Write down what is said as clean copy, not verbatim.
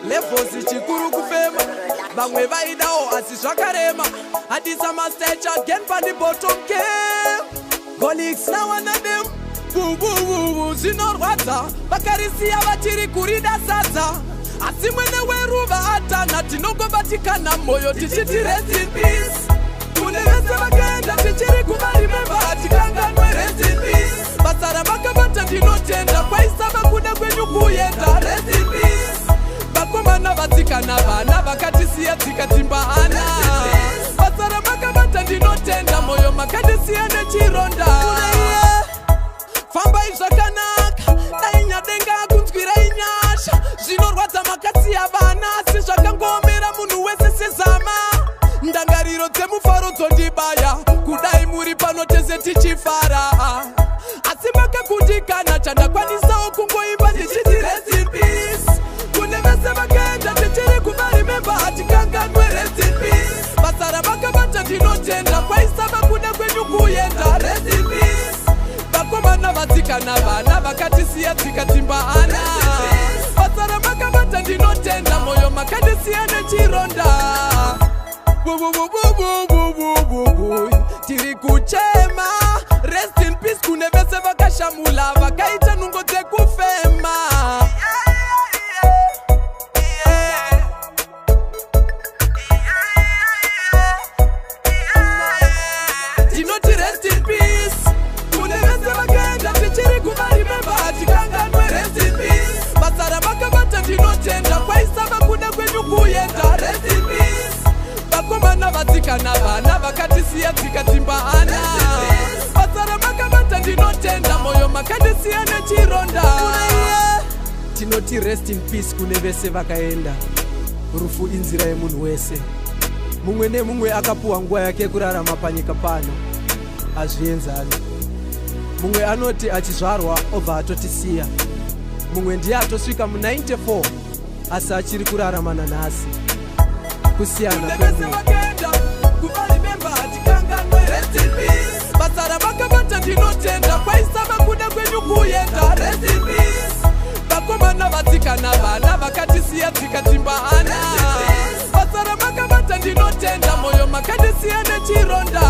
Lefosi chikuru kufema Bamwe vaidao asi zvakarema Hadisa mastage again pa the bottom game Colleagues now and them zinorwadza vakarisiya vachiri kurida sadza asi mwene weruva atana tinongobatikana moyo tichiti rest in peace kune vese vakaenda tichiri kuvarimemba hatikanganwe rest in peace basa ravakabata ndinotenda kwaisava kuda kwenyu kuenda rest in peace vakomana vatsikana vana vakatisiya tsikatimbahana basa ravakabata ndinotenda moyo makatisiya nechironda Famba izvakanaka, dainyadenga kunzwira inyasha Zvinorwadza makasiya vana, asi zvakangomera munhu wese sezama Ndangariro dzemufaro dzondibaya, kudai muri pano tese tichifara Asi makakundikana, chandakwanisawo kungoimba ndichiti rest in peace Kune vese vakaenda tichiri kuvarimemba hatikanganwe rest in peace Basa ravakabata ndinotenda, kwaisava kuda kwenyu kuenda rest in peace Vakomana vatsikana vana vakatisiya tsikatimbahana basa ravakabata ndinotenda moyo makandisiya nechironda tiri kuchema rest in peace kune vese vakashamula vakaita nhungo dzekufema tinoti rest in peace tichiri kuvarimemba hatikanganwe rest in peace basa ravakabata ndinotenda kwaisava kuda kwenyu kuenda rest in peace vakomana vatsikana vana vakatisiya tsikatimbahana basa ravakabata ndinotenda moyo makandisiya nechironda tinoti rest in peace kune vese vakaenda rufu inzira yemunhu wese mumwe nemumwe akapuwa nguva yake yekurarama panyika pano hazvienzani mumwe anoti achizvarwa obva atotisiya mumwe ndiye atosvika mu94 asi achiri kurarama nanhasi kusiyana basa ravakabata ndinotenda kwaisava kuda kwenyu kuenda rest in peace vakomana vatsikana vana vakatisiya tsikatimbahana basa ravakabata ndinotenda moyo makandisiya nechironda